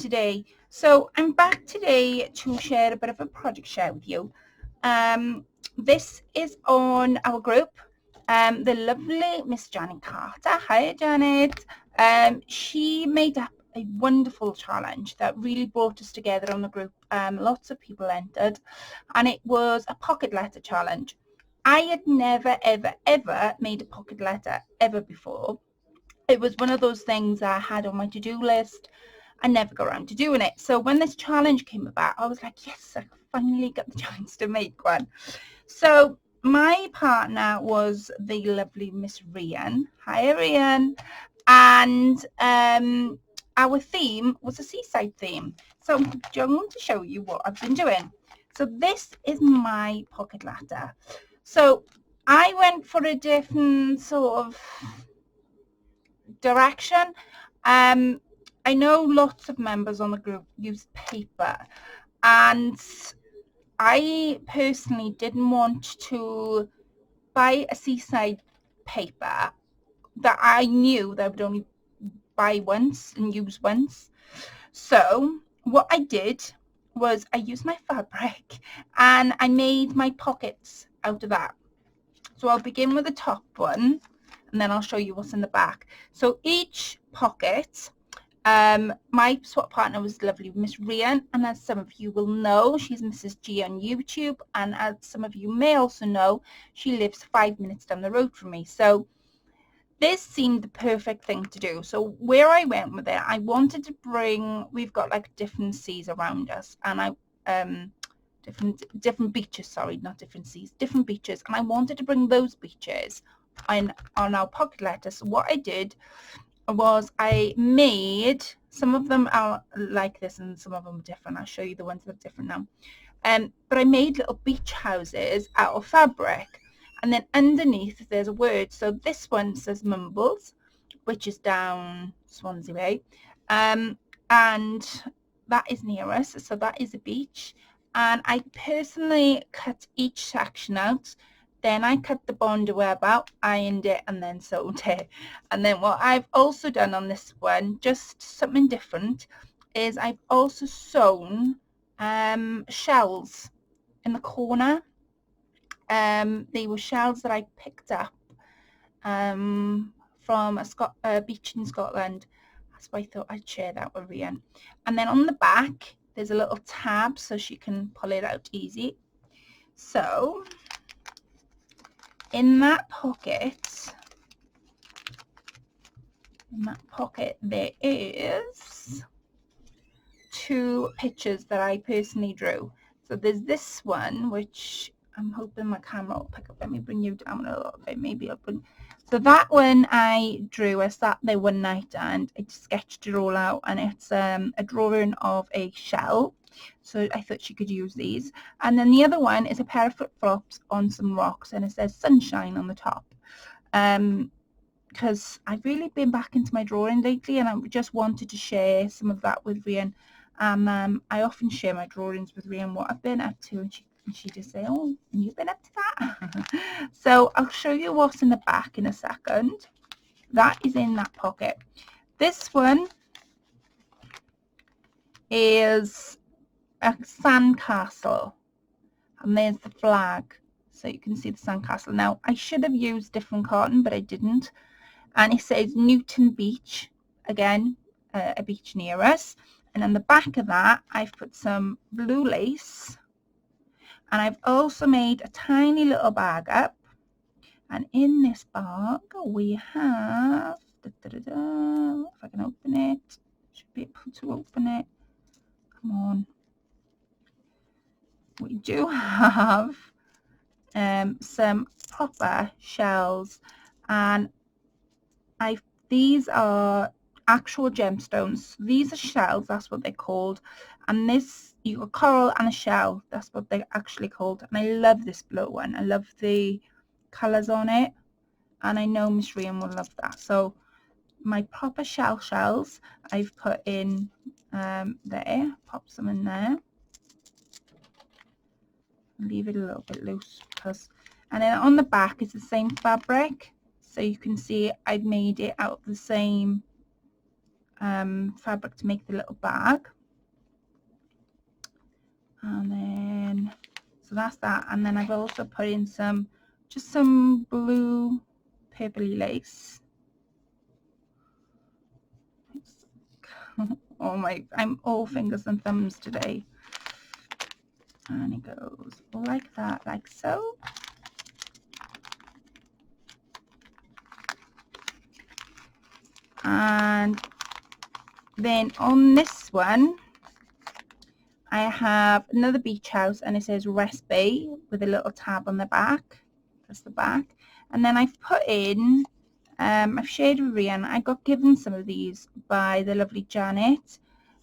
today. So I'm back today to share a bit of a project share with you. This is on our group. The lovely Miss Janet Carter. Hi Janet. She made up a wonderful challenge that really brought us together on the group. Lots of people entered, and it was a pocket letter challenge. I had never ever made a pocket letter ever before. It was one of those things I had on my to-do list. I never got around to doing it. So when this challenge came about, I was like, yes, I finally got the chance to make one. So my partner was the lovely Miss Rhian. Hi, Rhian. And our theme was a seaside theme. So I'm going to show you what I've been doing. So this is my pocket letter. So I went for a different sort of direction. I know lots of members on the group use paper, and I personally didn't want to buy a seaside paper that I knew that I would only buy once and use once. So what I did was I used my fabric and I made my pockets out of that. So I'll begin with the top one, and then I'll show you what's in the back. So each pocket, my swap partner was lovely Miss Rhian, and as some of you will know, she's Mrs. G on YouTube, and as some of you may also know, she lives 5 minutes down the road from me. So this seemed the perfect thing to do. So where I went with it, I wanted to bring, we've got like different seas around us, and different beaches, sorry, not different seas, different beaches, and I wanted to bring those beaches on our pocket letters. So what I did was I made, some of them are like this and some of them are different. I'll show you the ones that are different now. But I made little beach houses out of fabric, and then underneath there's a word. So this one says Mumbles, which is down Swansea Way, and that is near us, so that is a beach. And I personally cut each section out. Then I cut the Bondi web out, ironed it, and then sewed it. And then what I've also done on this one, just something different, is I've also sewn shells in the corner. They were shells that I picked up from a beach in Scotland. That's why I thought I'd share that with Rhian. And then on the back, there's a little tab so she can pull it out easy. So in that pocket there is 2 pictures that I personally drew. So there's this one, which I'm hoping my camera will pick up. Let me bring you down a little bit. Maybe I'll bring. So that one I drew. I sat there one night and I sketched it all out, and it's a drawing of a shell. So I thought she could use these. And then the other one is a pair of flip-flops on some rocks, and it says sunshine on the top. Because I've really been back into my drawing lately, and I just wanted to share some of that with Rhian. I often share my drawings with Rhian, what I've been up to, and she just say, oh, you've been up to that. So I'll show you what's in the back in a second. That is in that pocket. This one is a sandcastle, and there's the flag, so you can see the sandcastle. Now I should have used different cotton, but I didn't, and it says Newton Beach, again a beach near us. And on the back of that I've put some blue lace, and I've also made a tiny little bag up, and in this bag we have, if I can open it, should be able to open it, come on, we do have some proper shells, and these are actual gemstones. These are shells, that's what they're called, and this, you got coral and a shell, that's what they're actually called. And I love this blue one, I love the colors on it, and I know Miss Rhian will love that. So my proper shells I've put in there, pop some in there, leave it a little bit loose, because, and then on the back is the same fabric, so you can see I've made it out of the same fabric to make the little bag. And then, so that's that. And then I've also put in just some blue purpley lace. Oh my, I'm all fingers and thumbs today. And it goes like that, like so. And then on this one, I have another beach house, and it says Rest Bay with a little tab on the back. That's the back. And then I've put in, I've shared with Rhian. I got given some of these by the lovely Janet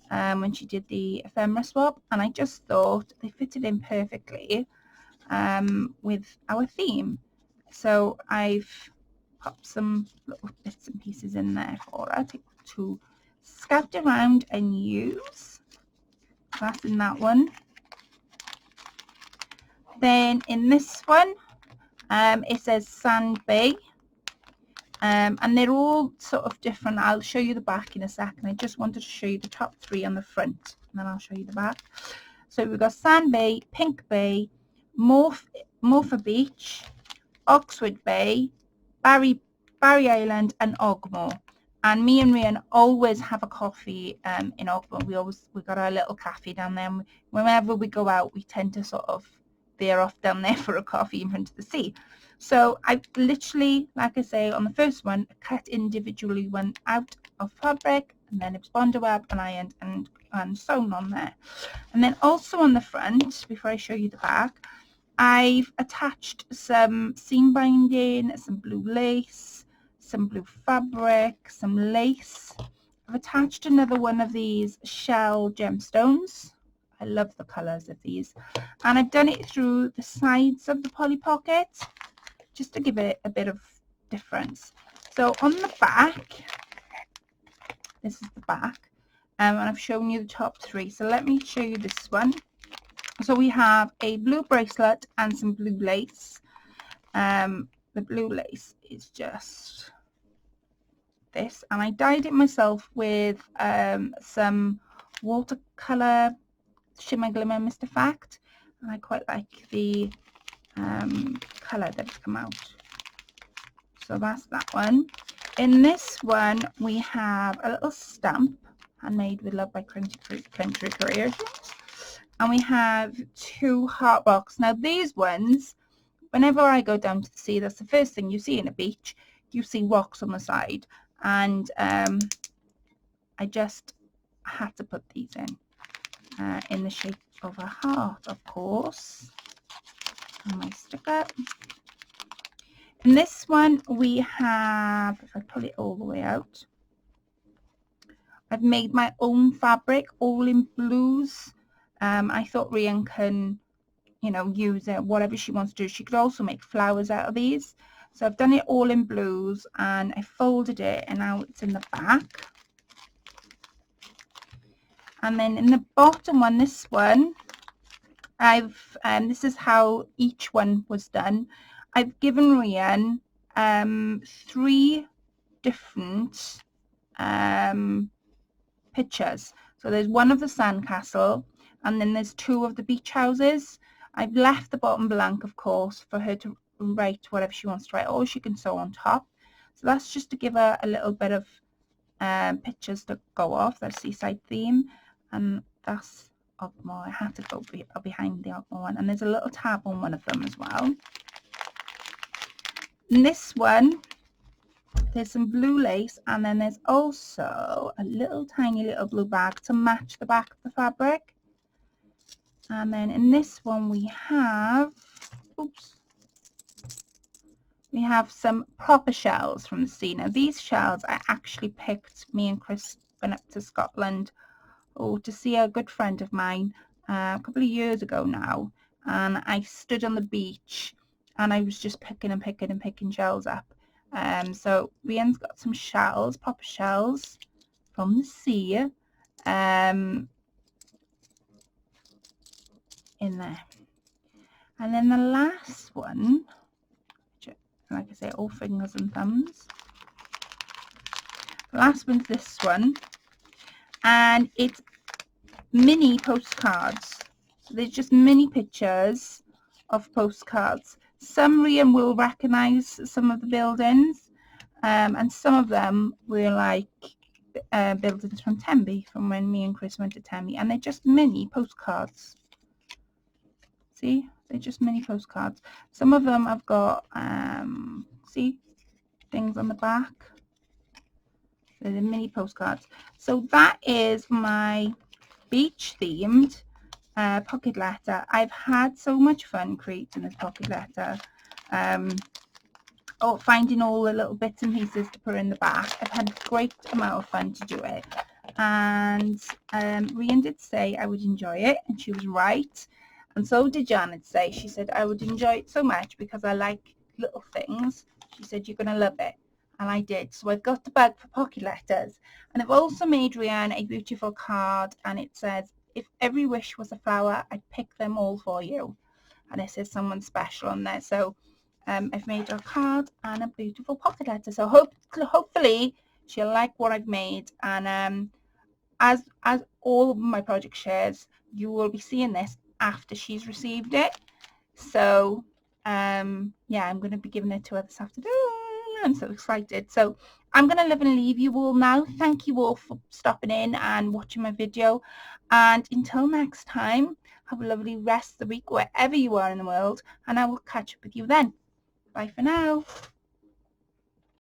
when she did the ephemera swap, and I just thought they fitted in perfectly with our theme. So I've popped some little bits and pieces in there for her to scout around and use. That's in that one. Then in this one, it says Sand Bay, and they're all sort of different. I'll show you the back in a second. I just wanted to show you the top three on the front, and then I'll show you the back. So we've got Sand Bay, Pink Bay, Morpher Beach, Oxford Bay, Barry Island, and Ogmore. And me and Rhian always have a coffee in Ogmore. We got our little cafe down there. And whenever we go out, we tend to sort of veer off down there for a coffee in front of the sea. So I've literally, like I say, on the first one, cut individually one out of fabric, and then it's bonded up and ironed and sewn on there. And then also on the front, before I show you the back, I've attached some seam binding, some blue lace, some blue fabric, some lace. I've attached another one of these shell gemstones. I love the colours of these. And I've done it through the sides of the Polly Pocket, just to give it a bit of difference. So on the back, this is the back, and I've shown you the top three. So let me show you this one. So we have a blue bracelet and some blue lace. The blue lace is just this, and I dyed it myself with some watercolor shimmer glimmer Mr. Fact, and I quite like the color that's come out. So that's that one. In this one we have a little stamp, handmade with love by Country Creations. And we have two heart rocks. Now these ones, whenever I go down to the sea, that's the first thing you see in a beach. You see rocks on the side. And I just had to put these in the shape of a heart, of course. And my sticker. In this one we have, if I pull it all the way out, I've made my own fabric, all in blues. I thought Rhian can, use it, whatever she wants to do. She could also make flowers out of these. So I've done it all in blues, and I folded it, and now it's in the back. And then in the bottom one, this one, this is how each one was done. I've given Rhian 3 different pictures. So there's one of the sandcastle, and then there's 2 of the beach houses. I've left the bottom blank, of course, for her to write whatever she wants to write, or she can sew on top. So that's just to give her a little bit of pictures to go off. That's seaside theme, and that's Ogmore. I had to go behind the Ogmore one, and there's a little tab on one of them as well. In this one, there's some blue lace, and then there's also a little tiny little blue bag to match the back of the fabric. And then in this one we have, we have some proper shells from the sea. Now these shells I actually picked, me and Chris went up to Scotland to see a good friend of mine a couple of years ago now, and I stood on the beach and I was just picking and picking shells up. So Rhian's got some shells, proper shells from the sea in there. And then the last one, like I say, all fingers and thumbs. The last one's this one, and it's mini postcards. There's just mini pictures of postcards. Some Rhian will recognise some of the buildings, and some of them were like buildings from Tenby, from when me and Chris went to Tenby, and they're just mini postcards. See, they're just mini postcards. Some of them have got see, things on the back. They're the mini postcards. So that is my beach themed pocket letter. I've had so much fun creating this pocket letter. Finding all the little bits and pieces to put in the back. I've had a great amount of fun to do it, and Rhian did say I would enjoy it, and she was right, and so did Janet say. She said I would enjoy it so much because I like little things. She said you're gonna love it, and I did. So I've got the bag for pocket letters, and I've also made Rhian a beautiful card, and it says, if every wish was a flower, I'd pick them all for you, and it says someone special on there. So I've made her a card and a beautiful pocket letter. So hopefully she'll like what I've made. And as all of my project shares, you will be seeing this after she's received it. So yeah, I'm going to be giving it to her this afternoon. I'm so excited. So I'm going to live and leave you all now. Thank you all for stopping in and watching my video. And until next time, have a lovely rest of the week wherever you are in the world. And I will catch up with you then. Bye for now.